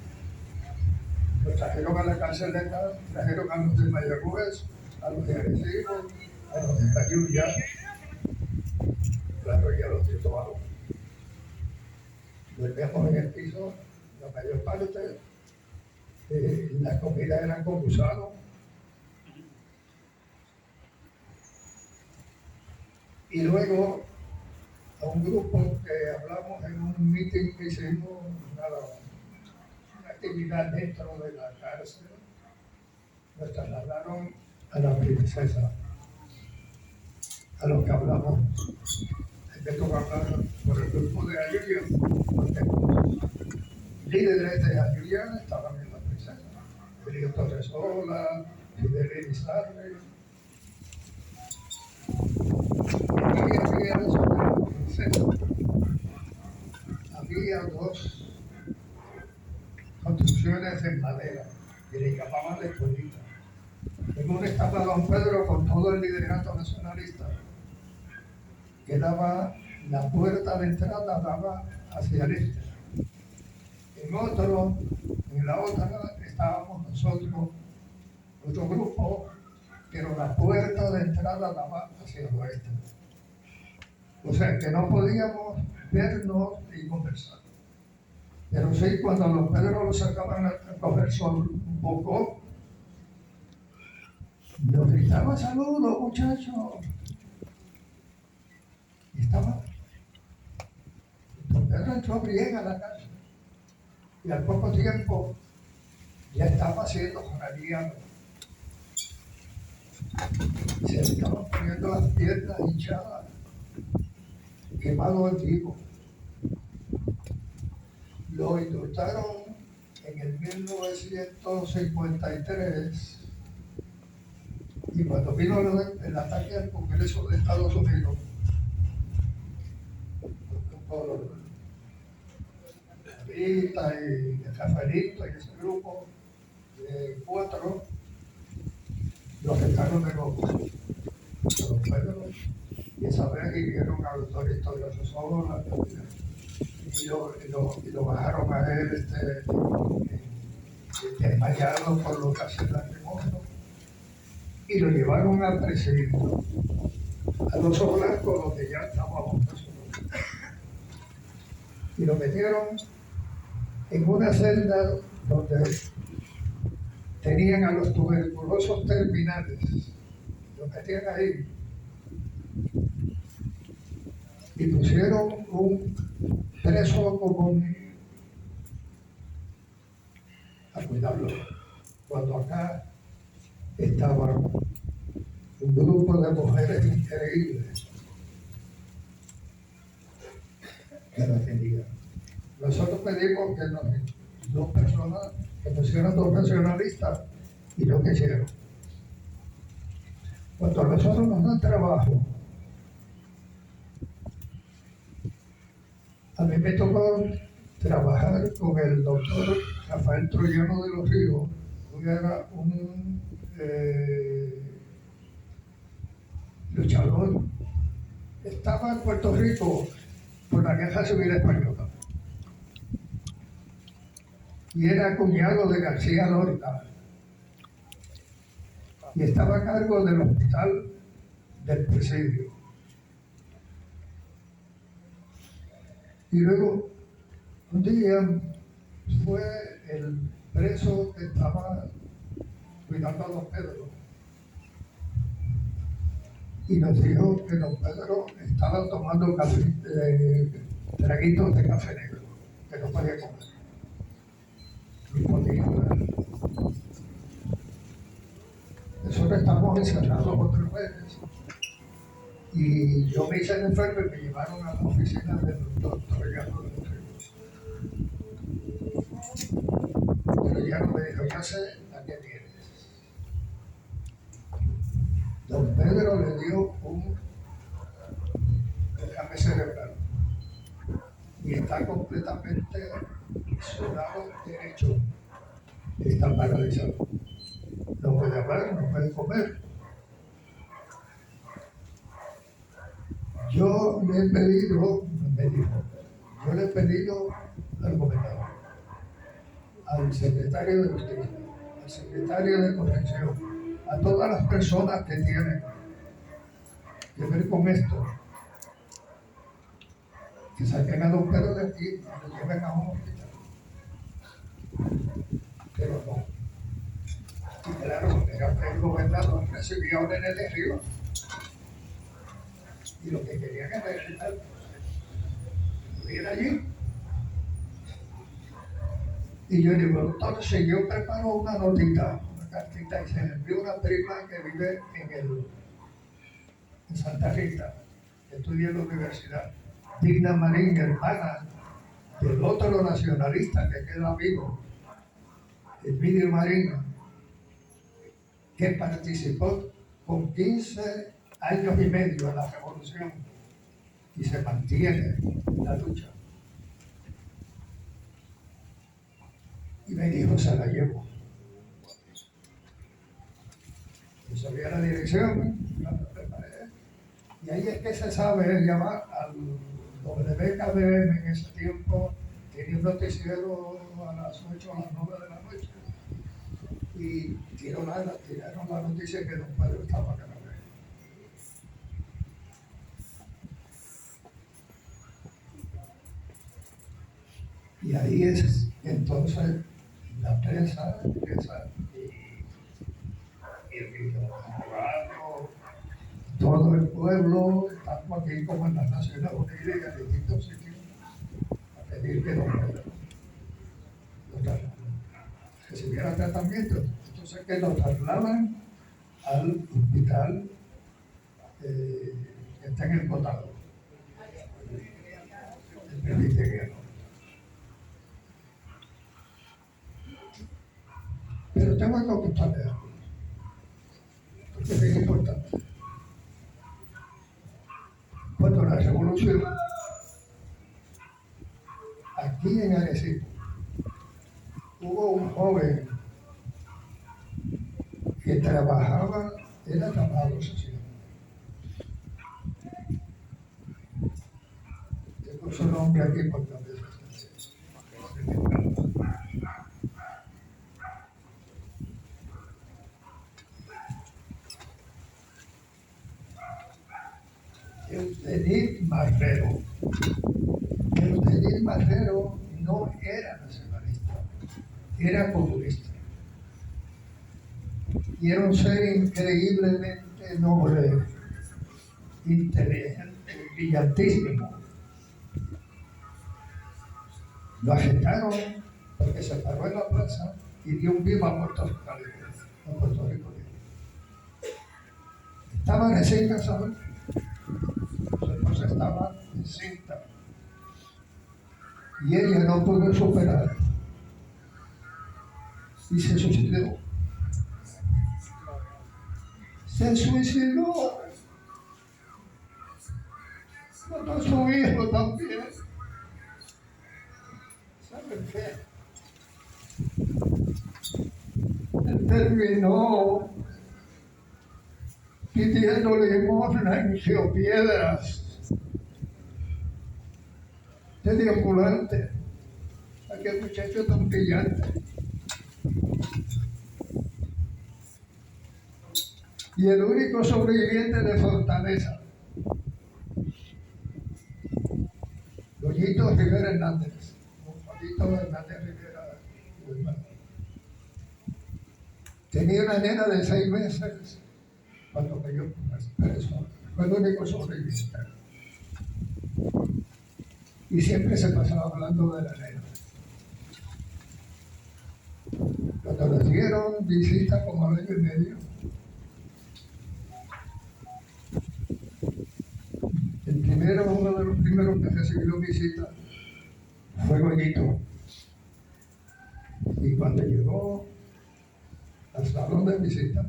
los trajeron a la cárcel de acá, trajeron a los de Mayagüez, a los de Arecibo, a los de Jayuya, claro, y a los de Utuado. Dormíamos en el piso, la mayor parte, las comidas eran con gusano. Y luego a un grupo que hablamos en un meeting que hicimos, una actividad dentro de la cárcel, nos trasladaron a la princesa, a los que hablamos. Me tocó hablar por el grupo de Ayuya, porque líderes de Ayuya estaban en la princesa. Elío Torresola, Fidel Elizarre. Había dos construcciones en madera que le llamaban de escuelita. En una estaba Don Pedro con todo el liderato nacionalista, que daba la puerta de entrada daba hacia el este. En la otra estábamos nosotros, otro grupo, pero la puerta de entrada daba hacia el oeste. O sea que no podíamos vernos y conversar. Pero sí, cuando los Pedro lo sacaban a coger sol un poco, nos gritaban saludos, muchachos. Y estaba. Don Pedro entró bien a la casa. Y al poco tiempo ya estaba haciendo jornalía. Se le estaban poniendo las piernas hinchadas, quemado el tipo. Lo indultaron en el 1953 y cuando vino el ataque al Congreso de Estados Unidos, Rita y Rafaelito y ese grupo de 4, los arrestaron de los Pedro y esa vez hirieron al doctor Historia Sosola y lo bajaron a él desmayado por los gases lacrimógenos y lo llevaron al presidio, a los Blancos, donde ya estábamos presos. Y lo metieron en una celda donde tenían a los tuberculosos terminales, los metían ahí y pusieron un preso común a cuidarlo. Cuando acá estaba un grupo de mujeres increíbles que la tenían. Nosotros pedimos que dos personas, que pusieran dos nacionalistas y no quisieron. Cuando a nosotros nos dan trabajo, a mí me tocó trabajar con el doctor Rafael Troyano de los Ríos, que era un luchador. Estaba en Puerto Rico por la Guerra Civil Española y era cuñado de García Lorca y estaba a cargo del hospital del presidio. Y luego un día fue el preso que estaba cuidando a Don Pedro y nos dijo que Don Pedro estaba tomando traguitos de café negro, que no podía comer. Y podía comer. Nosotros estamos encerrados otra vez. Y yo me hice el enfermo y me llevaron a la oficina del doctor Troyano de los Ríos. Troyano me dijo, ya sé a qué vienes. Don Pedro le dio un derrame cerebral y está completamente su lado derecho, está paralizado. No puede hablar, no puede comer. Yo le he pedido, me dijo, yo le he pedido al gobernador, al secretario de Justicia, al secretario de Corrección, a todas las personas que tienen que ver con esto, que saquen a Don Pedro de aquí y lo lleven a un hospital. Pero no. Y claro, era que el gobernador recibía órdenes de arriba. Y lo que querían era que estuviera allí. Y yo digo, entonces yo preparo una notita, una cartita, y se le envió una prima que vive en Santa Rita, que estudia en la universidad. Digna Marín, hermana del otro nacionalista que queda vivo, Emilio Marín, que participó con 15 años y medio en la revolución y se mantiene en la lucha. Y me dijo, se la llevo. Yo sabía la dirección, la preparé. Y ahí es que se sabe llamar al WKBM en ese tiempo. Tenía un noticiero a las 8 o a las 9 de la noche. Y tiraron la noticia que don Pedro estaba acá. Y ahí es entonces la prensa empieza y el radio, todo el pueblo, tanto aquí como en las Naciones Unidas y en distintos sitios, a pedir que don Pedro recibiera tratamiento. Entonces que lo trasladan al hospital que está en el Cotado, el presbiteriano. Pero tengo que contarle algo, porque es bien importante. Cuando la revolución, aquí en Arecibo, hubo un joven que trabajaba, era trabajador social. Tengo su nombre aquí porque a veces Eugenio Marrero. Eugenio Marrero no era nacionalista, era comunista. Y era un ser increíblemente noble, inteligente, brillantísimo. Lo aceptaron porque se paró en la plaza y dio un viva a Puerto Rico. Estaba recién casado, su esposa estaba encinta y ella no pudo superar y se suicidó. Se suicidó. Mató a su hijo también. ¿Saben qué? Él terminó pidiendo limosna en Geopiedras de deambulante. Aquel muchacho tan brillante. Y el único sobreviviente de Fortaleza, Goyito Rivera Hernández. Goyito Hernández Rivera. Tenía una nena de 6 meses cuando cayó preso. Fue el único sobreviviente. Y siempre se pasaba hablando de la nena. Cuando le dieron visita como al año y medio, uno de los primeros que recibió visita fue Goyito. Y cuando llegó al salón de visita,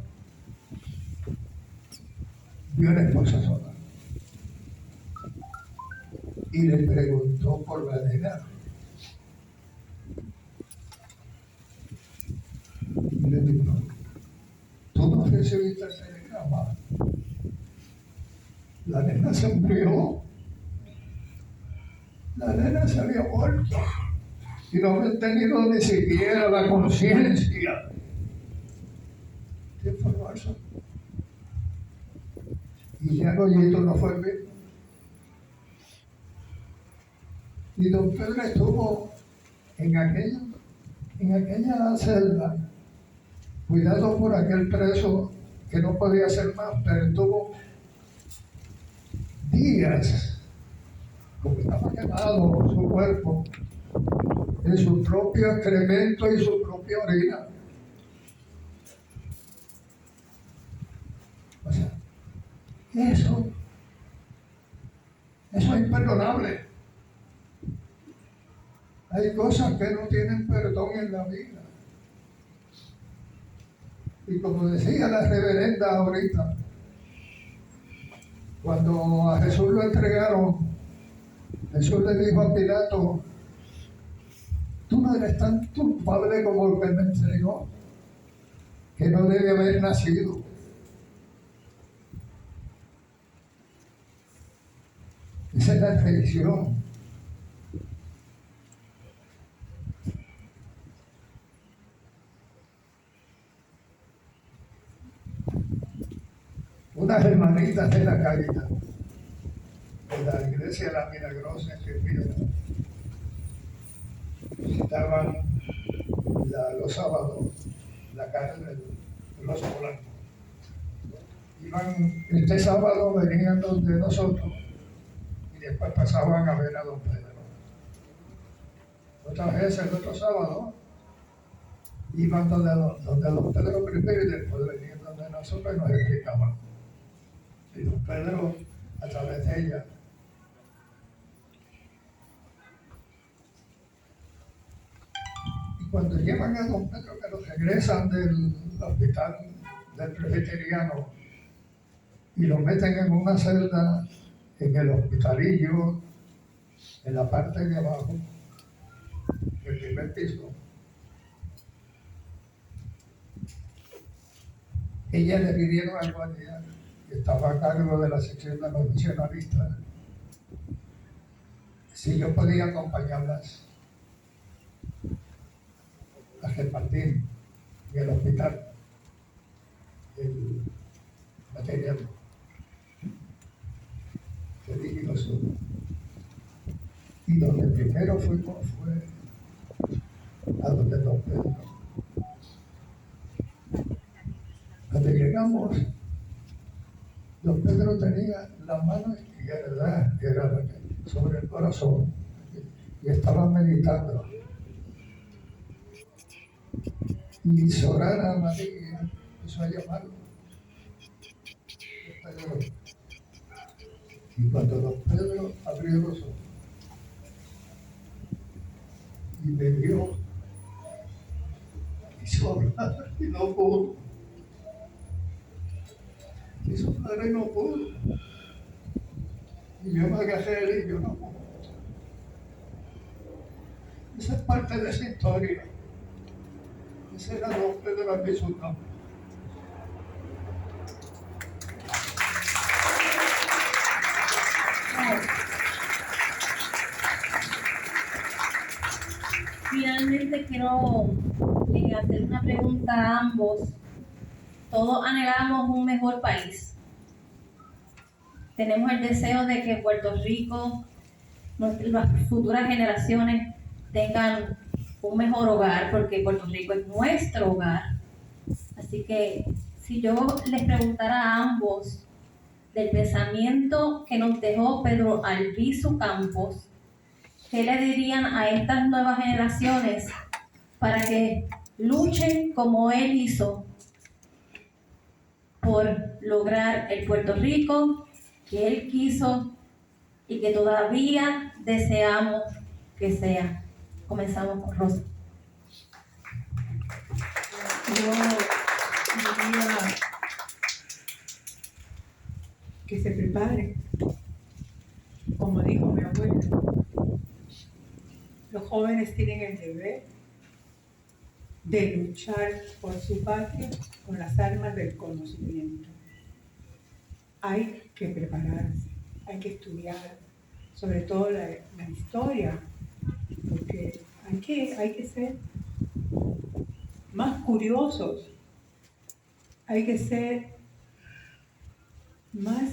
vio a la esposa sola. Y le preguntó por la nena. Y le dijo, ¿tú no recibiste el telegrama? La nena se murió. La nena se había muerto. Y no había tenido ni siquiera la conciencia de informarse. Y ya Goyito no fue el mismo. Y don Pedro estuvo en aquella celda, cuidado por aquel preso que no podía hacer más, pero estuvo días, como estaba quemado su cuerpo, en su propio excremento y su propia orina. O sea, eso es imperdonable. Hay cosas que no tienen perdón en la vida. Y como decía la reverenda ahorita, cuando a Jesús lo entregaron, Jesús le dijo a Pilato: tú no eres tan culpable como el que me entregó, que no debe haber nacido. Esa es la traición. Unas hermanitas de la Caridad, de la iglesia de la Milagrosa en Piedra, visitaban los sábados la casa de los Polanco. Este sábado venían donde nosotros y después pasaban a ver a don Pedro. Otras veces, el otro sábado, iban donde don Pedro primero y después venían donde nosotros y nos explicaban. Y don Pedro, a través de ella, y cuando llevan a don Pedro, que lo regresan del hospital del presbiteriano y lo meten en una celda en el hospitalillo, en la parte de abajo, el primer piso, ella le pidieron al guardia, que estaba a cargo de la sección de los nacionalistas, si yo podía acompañarlas a repartir en el hospital el material. Le dije lo suyo. Y donde primero fuimos fue a donde don Pedro. Cuando llegamos, don Pedro tenía la mano izquierda, que era sobre el corazón, y estaba meditando. Y Sorana María empezó a llamarlo. Pedro. Y cuando don Pedro abrió los ojos y me vio, quiso hablar y no pudo. Quiso hablar y no pudo. Y yo me agarré a él y yo no puedo. Esa es parte de esa historia. Ese era don Pedro Albizucán. Finalmente quiero hacer una pregunta a ambos. Todos anhelamos un mejor país. Tenemos el deseo de que Puerto Rico, las futuras generaciones tengan un mejor hogar, porque Puerto Rico es nuestro hogar. Así que si yo les preguntara a ambos del pensamiento que nos dejó Pedro Albizu Campos, ¿qué le dirían a estas nuevas generaciones para que luchen como él hizo por lograr el Puerto Rico que él quiso y que todavía deseamos que sea? Comenzamos con Rosa. Yo diría que se prepare, como dijo mi abuelo. Los jóvenes tienen el deber de luchar por su patria con las armas del conocimiento. Hay que prepararse, hay que estudiar, sobre todo la historia, porque hay que ser más curiosos, hay que ser más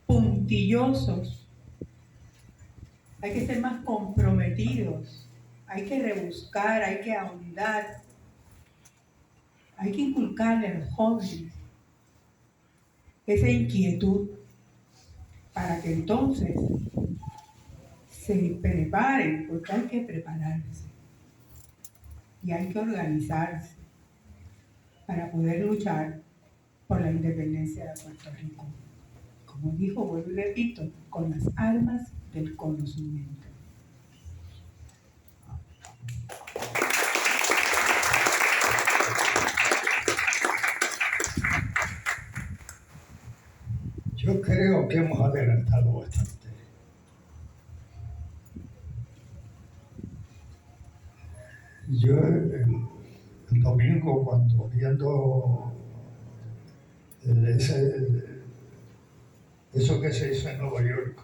puntillosos, hay que ser más comprometidos, hay que rebuscar, hay que ahondar, hay que inculcarle a los jóvenes esa inquietud, para que entonces se preparen, porque hay que prepararse y hay que organizarse para poder luchar por la independencia de Puerto Rico. Como dijo, vuelvo y repito, con las armas del conocimiento. Yo creo que hemos adelantado bastante. Yo el domingo, cuando viendo eso que se hizo en Nueva York,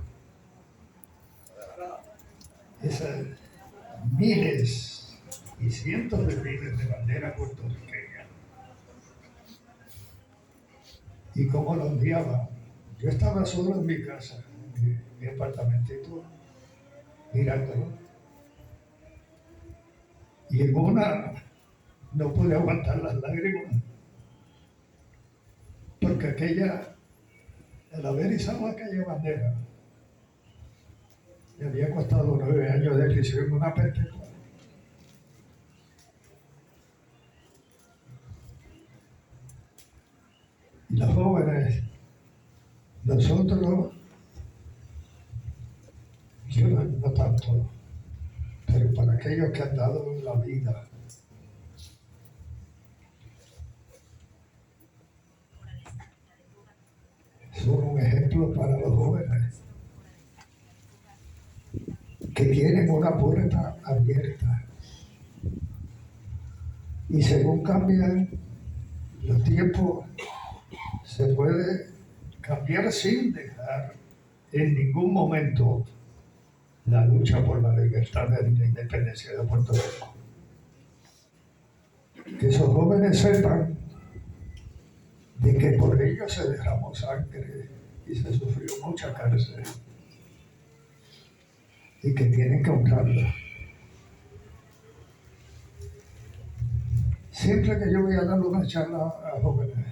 esas miles y cientos de miles de banderas puertorriqueñas, y cómo lo enviaban. Yo estaba solo en mi casa, en mi apartamentito, mirándolo. Y en una no pude aguantar las lágrimas, porque el haber izado aquella bandera, me había costado 9 años de prisión, una perpetua. Y los jóvenes, nosotros, yo no tanto, pero para aquellos que han dado la vida, son un ejemplo para los jóvenes que tienen una puerta abierta. Y según cambian los tiempos, se puede cambiar sin dejar en ningún momento la lucha por la libertad y la independencia de Puerto Rico. Que esos jóvenes sepan de que por ellos se derramó sangre y se sufrió mucha cárcel y que tienen que honrarla. Siempre que yo voy a dar una charla a jóvenes,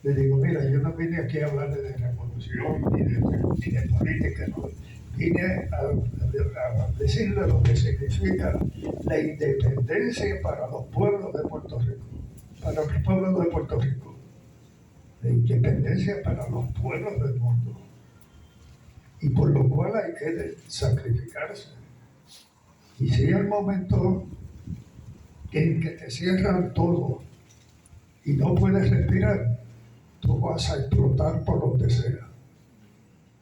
les digo, mira, yo no vine aquí a hablar de revolución ni de política, no. Vine a decirle lo que significa la independencia para los pueblos de Puerto Rico, para los pueblos de Puerto Rico, la independencia para los pueblos del mundo, y por lo cual hay que sacrificarse. Y si hay el momento en que te cierran todo y no puedes respirar, tú vas a explotar por donde sea.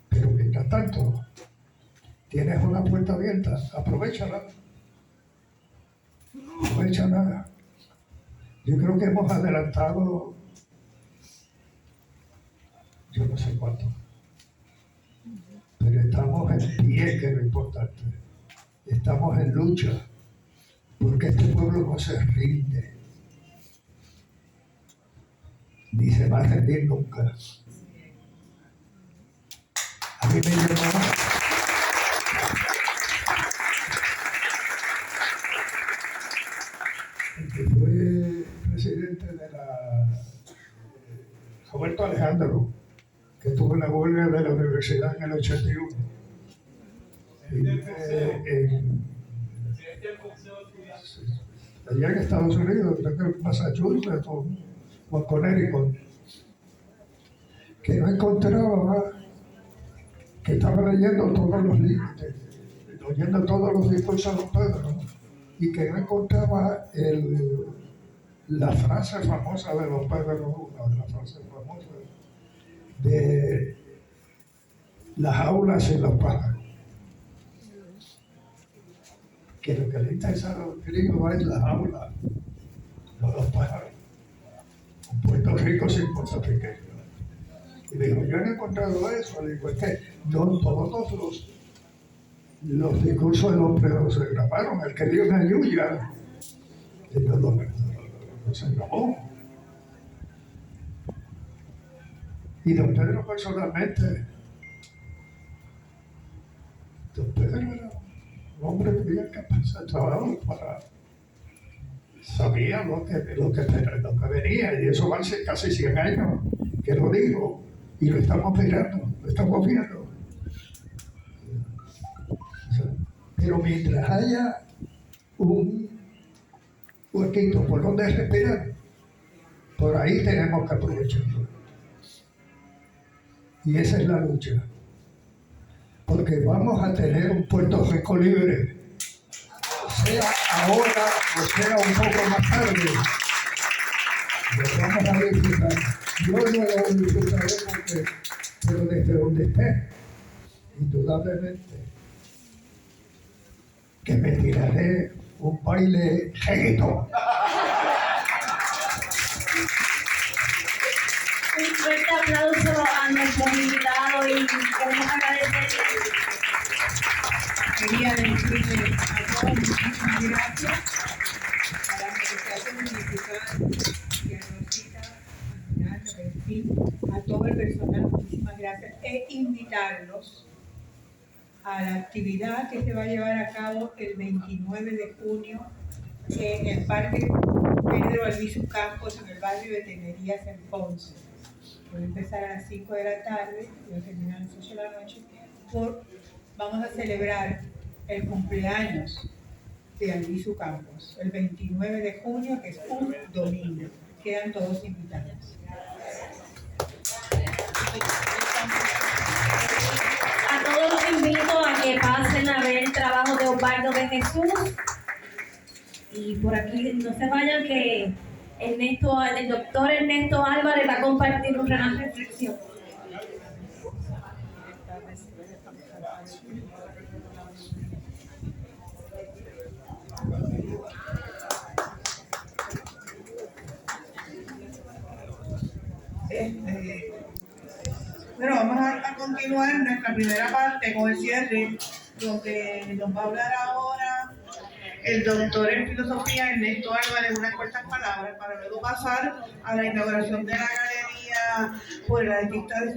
Pero mientras tanto, tienes una puerta abierta, aprovéchala. Aprovechala. Yo creo que hemos adelantado, yo no sé cuánto, pero estamos en pie, que es lo importante. Estamos en lucha, porque este pueblo no se rinde, ni se va a rendir nunca. A mí me llamó el que fue presidente de Roberto Alejandro, que estuvo en la huelga de la universidad en el 81. Allá en Estados Unidos, creo que en Massachusetts o en Connecticut, que no encontraba, que estaba leyendo todos los libros, oyendo todos los discursos de Pedro, y que no encontraba la frase famosa de los Pedro, una de las frases famosas de las aulas y los pájaros. Que lo que le interesa a los gringos es las aulas, no los pájaros. Un Puerto Rico sin puertorriqueños. Y digo, yo no he encontrado eso. Le digo, es que no todos los discursos de los Pedro se grabaron. El que dio una lluvia, ellos no se grabó. Y don Pedro personalmente, don Pedro era un hombre bien capaz de trabajo para... Sabía lo que venía, y eso va a ser casi 100 años que lo dijo. y lo estamos mirando, lo estamos viendo. Pero mientras haya un huequito por donde respirar, por ahí tenemos que aprovecharlo. Y esa es la lucha. Porque vamos a tener un Puerto Rico libre, sea ahora o sea un poco más tarde. Lo vamos a disfrutar. Yo no lo disfrutaré pero desde donde esté, indudablemente, que me tiraré un baile reggaetón. Un fuerte aplauso a nuestros invitados y queremos agradecer. Quería decirle a todos muchísimas gracias a la Administración Municipal y a Rosita, a Nacho, en fin, a todo el personal, muchísimas gracias, e invitarlos a la actividad que se va a llevar a cabo el 29 de junio en el Parque Pedro Albizu Campos, en el barrio de Tenerías, en Ponce. Voy a empezar a las 5 de la tarde y voy a terminar a las 8 de la noche. Vamos a celebrar el cumpleaños de Albizu Campos, el 29 de junio, que es un domingo. Quedan todos invitados. A todos los invito a que pasen a ver el trabajo de Osvaldo de Jesús. Y por aquí no se vayan, que el doctor Ernesto Álvarez va a compartir una reflexión. Bueno, vamos a continuar nuestra primera parte con el cierre, donde nos va a hablar ahora el doctor en filosofía Ernesto Álvarez, unas cortas palabras, para luego pasar a la inauguración de la galería por el artista de